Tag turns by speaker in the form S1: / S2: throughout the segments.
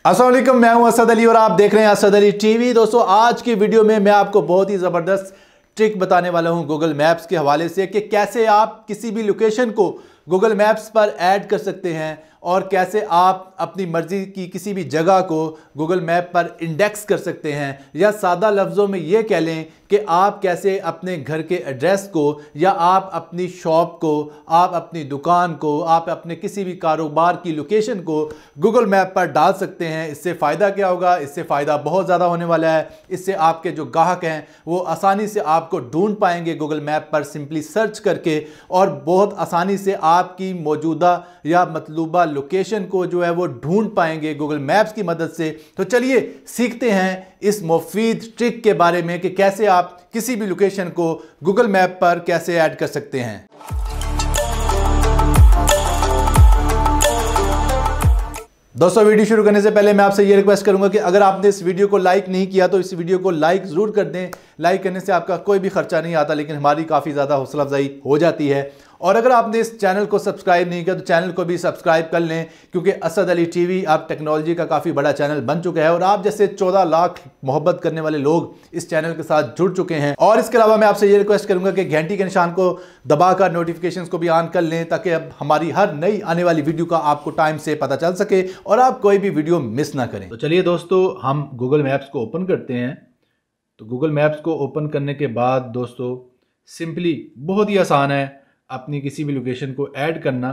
S1: अस्सलाम वालेकुम, मैं हूं असद अली और आप देख रहे हैं असद अली टीवी। दोस्तों, आज की वीडियो में मैं आपको बहुत ही ज़बरदस्त ट्रिक बताने वाला हूं गूगल मैप्स के हवाले से कि कैसे आप किसी भी लोकेशन को गूगल मैप्स पर ऐड कर सकते हैं और कैसे आप अपनी मर्ज़ी की किसी भी जगह को गूगल मैप पर इंडेक्स कर सकते हैं, या सादा लफ्ज़ों में ये कह लें कि आप कैसे अपने घर के एड्रेस को, या आप अपनी शॉप को, आप अपनी दुकान को, आप अपने किसी भी कारोबार की लोकेशन को गूगल मैप पर डाल सकते हैं। इससे फ़ायदा क्या होगा? इससे फ़ायदा बहुत ज़्यादा होने वाला है। इससे आपके जो ग्राहक हैं वो आसानी से आपको ढूंढ पाएंगे गूगल मैप पर सिंपली सर्च करके, और बहुत आसानी से आपकी मौजूदा या मतलूबा लोकेशन को जो है वो ढूंढ पाएंगे गूगल मैप्स की मदद से। तो चलिए सीखते हैं इस मुफीद ट्रिक के बारे में कि कैसे आप किसी भी लोकेशन को गूगल मैप पर कैसे ऐड कर सकते हैं। दोस्तों, वीडियो शुरू करने से पहले मैं आपसे ये रिक्वेस्ट करूंगा कि अगर आपने इस वीडियो को लाइक नहीं किया तो इस वीडियो को लाइक ज़रूर कर दें। लाइक करने से आपका कोई भी खर्चा नहीं आता, लेकिन हमारी काफ़ी ज़्यादा हौसला अफजाई हो जाती है। और अगर आपने इस चैनल को सब्सक्राइब नहीं किया तो चैनल को भी सब्सक्राइब कर लें, क्योंकि असद अली टीवी अब टेक्नोलॉजी का काफ़ी बड़ा चैनल बन चुका है और आप जैसे 14 लाख मोहब्बत करने वाले लोग इस चैनल के साथ जुड़ चुके हैं। और इसके अलावा मैं आपसे ये रिक्वेस्ट करूंगा कि घंटी के निशान को दबाकर नोटिफिकेशंस को भी ऑन कर लें, ताकि अब हमारी हर नई आने वाली वीडियो का आपको टाइम से पता चल सके और आप कोई भी वीडियो मिस ना करें। तो चलिए दोस्तों, हम गूगल मैप्स को ओपन करते हैं। तो गूगल मैप्स को ओपन करने के बाद दोस्तों सिंपली बहुत ही आसान है अपनी किसी भी लोकेशन को ऐड करना।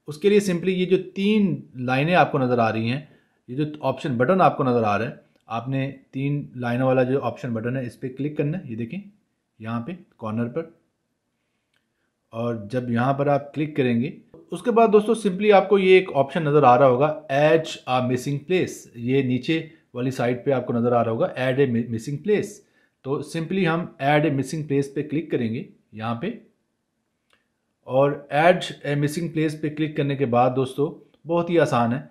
S1: उसके लिए सिंपली ये जो 3 लाइनें आपको नज़र आ रही हैं, ये जो ऑप्शन बटन आपको नज़र आ रहा है, आपने 3 लाइनों वाला जो ऑप्शन बटन है इस पर क्लिक करना है। ये देखें यहाँ पे कॉर्नर पर, और जब यहाँ पर आप क्लिक करेंगे उसके बाद दोस्तों सिंपली आपको ये एक ऑप्शन नज़र आ रहा होगा, ऐड अ मिसिंग प्लेस। ये नीचे वाली साइड पे आपको नज़र आ रहा होगा, ऐड ए मिसिंग प्लेस। तो सिंपली हम ऐड ए मिसिंग प्लेस पे क्लिक करेंगे यहाँ पे, और ऐड ए मिसिंग प्लेस पे क्लिक करने के बाद दोस्तों बहुत ही आसान है।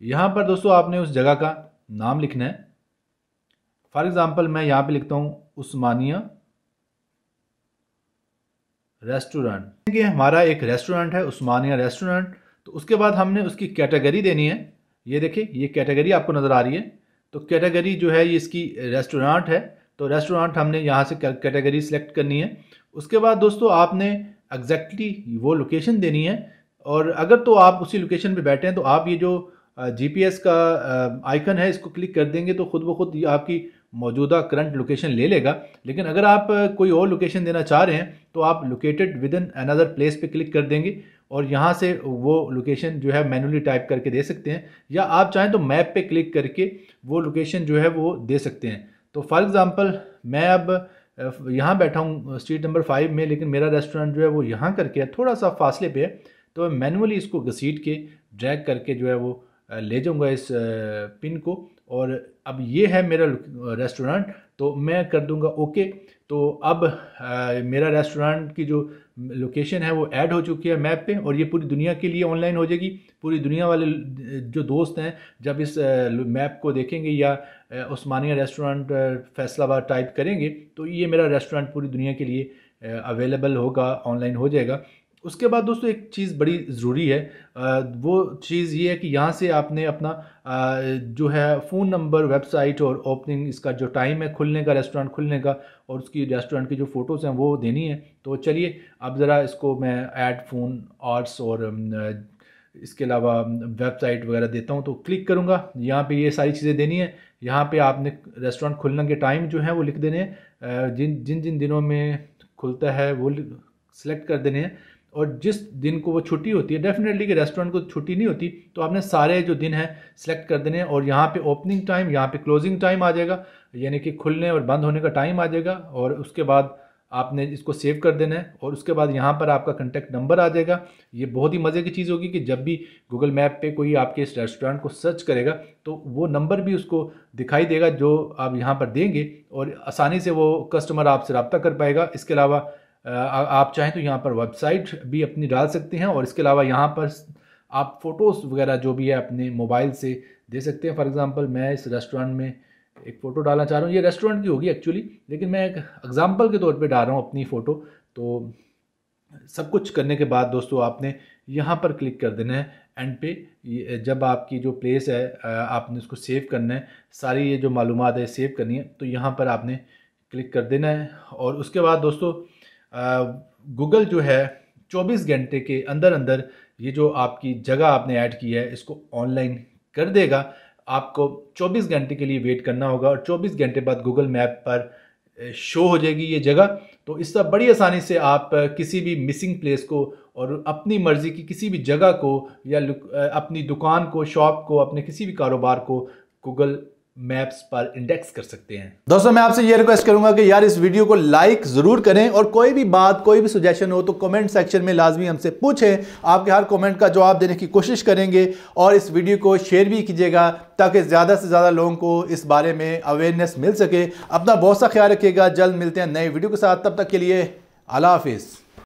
S1: यहाँ पर दोस्तों आपने उस जगह का नाम लिखना है। फॉर एग्ज़ाम्पल मैं यहाँ पे लिखता हूँ उस्मानिया रेस्टोरेंट। ये हमारा एक रेस्टोरेंट है, उस्मानिया रेस्टोरेंट। तो उसके बाद हमने उसकी कैटेगरी देनी है। ये देखिए ये कैटेगरी आपको नज़र आ रही है। तो कैटेगरी जो है ये इसकी रेस्टोरेंट है, तो रेस्टोरेंट हमने यहाँ से कैटेगरी सेलेक्ट करनी है। उसके बाद दोस्तों आपने एग्जैक्टली वो लोकेशन देनी है, और अगर तो आप उसी लोकेशन पे बैठे हैं तो आप ये जो जीपीएस का आइकन है इसको क्लिक कर देंगे तो खुद ब खुद ये आपकी मौजूदा करंट लोकेशन ले लेगा। लेकिन अगर आप कोई और लोकेशन देना चाह रहे हैं तो आप located with in another place पे क्लिक कर देंगे, और यहाँ से वो लोकेशन जो है मैनुअली टाइप करके दे सकते हैं, या आप चाहें तो मैप पे क्लिक करके वो लोकेशन जो है वो दे सकते हैं। तो फॉर एग्ज़ाम्पल मैं अब यहाँ बैठा हूँ स्ट्रीट नंबर 5 में, लेकिन मेरा रेस्टोरेंट जो है वो यहाँ करके है, थोड़ा सा फासले पे है। तो मैं मैनुअली इसको घसीट के ड्रैग करके जो है वो ले जाऊँगा इस पिन को, और अब ये है मेरा रेस्टोरेंट। तो मैं कर दूँगा ओके। तो अब मेरा रेस्टोरेंट की जो लोकेशन है वो ऐड हो चुकी है मैप पे, और ये पूरी दुनिया के लिए ऑनलाइन हो जाएगी। पूरी दुनिया वाले जो दोस्त हैं जब इस मैप को देखेंगे या उस्मानिया रेस्टोरेंट फैसलाबाद टाइप करेंगे तो ये मेरा रेस्टोरेंट पूरी दुनिया के लिए अवेलेबल होगा, ऑनलाइन हो जाएगा। उसके बाद दोस्तों एक चीज़ बड़ी ज़रूरी है, वो चीज़ ये है कि यहाँ से आपने अपना जो है फ़ोन नंबर, वेबसाइट और ओपनिंग, इसका जो टाइम है खुलने का, रेस्टोरेंट खुलने का, और उसकी रेस्टोरेंट की जो फ़ोटोज़ हैं वो देनी है। तो चलिए अब ज़रा इसको मैं ऐड फ़ोन आर्ट्स और इसके अलावा वेबसाइट वगैरह देता हूँ। तो क्लिक करूँगा, यहाँ पे ये सारी चीज़ें देनी है। यहाँ पे आपने रेस्टोरेंट खुलने के टाइम जो है वो लिख देने हैं, जिन जिन दिनों में खुलता है वो सिलेक्ट कर देने हैं, और जिस दिन को वो छुट्टी होती है, डेफिनेटली कि रेस्टोरेंट को छुट्टी नहीं होती, तो आपने सारे जो दिन हैं सिलेक्ट कर देने हैं। और यहाँ पे ओपनिंग टाइम, यहाँ पे क्लोजिंग टाइम आ जाएगा, यानी कि खुलने और बंद होने का टाइम आ जाएगा। और उसके बाद आपने इसको सेव कर देना है, और उसके बाद यहाँ पर आपका कॉन्टैक्ट नंबर आ जाएगा। ये बहुत ही मज़े की चीज़ होगी कि जब भी गूगल मैप पे कोई आपके इस रेस्टोरेंट को सर्च करेगा तो वो नंबर भी उसको दिखाई देगा जो आप यहाँ पर देंगे, और आसानी से वो कस्टमर आपसे रब्ता कर पाएगा। इसके अलावा आप चाहें तो यहाँ पर वेबसाइट भी अपनी डाल सकते हैं, और इसके अलावा यहाँ पर आप फ़ोटोज़ वगैरह जो भी है अपने मोबाइल से दे सकते हैं। फॉर एग्ज़ाम्पल मैं इस रेस्टोरेंट में एक फ़ोटो डालना चाह रहा हूँ, ये रेस्टोरेंट की होगी एक्चुअली, लेकिन मैं एक एग्ज़ाम्पल के तौर पे डाल रहा हूँ अपनी फ़ोटो। तो सब कुछ करने के बाद दोस्तों आपने यहाँ पर क्लिक कर देना है एंड पे। जब आपकी जो प्लेस है आपने उसको सेव करना है, सारी ये जो मालूमात है सेव करनी है, तो यहाँ पर आपने क्लिक कर देना है। और उसके बाद दोस्तों गूगल जो है 24 घंटे के अंदर अंदर ये जो आपकी जगह आपने ऐड की है इसको ऑनलाइन कर देगा। आपको 24 घंटे के लिए वेट करना होगा और 24 घंटे बाद गूगल मैप पर शो हो जाएगी ये जगह। तो इससे बड़ी आसानी से आप किसी भी मिसिंग प्लेस को और अपनी मर्ज़ी की किसी भी जगह को या अपनी दुकान को, शॉप को, अपने किसी भी कारोबार को गूगल मैप्स पर इंडेक्स कर सकते हैं। दोस्तों मैं आपसे ये रिक्वेस्ट करूंगा कि यार इस वीडियो को लाइक जरूर करें और कोई भी बात, कोई भी सजेशन हो तो कमेंट सेक्शन में लाजमी हमसे पूछें। आपके हर कमेंट का जवाब देने की कोशिश करेंगे और इस वीडियो को शेयर भी कीजिएगा ताकि ज़्यादा से ज़्यादा लोगों को इस बारे में अवेयरनेस मिल सके। अपना बहुत सा ख्याल रखिएगा। जल्द मिलते हैं नए वीडियो के साथ, तब तक के लिए अल्लाह हाफिज़।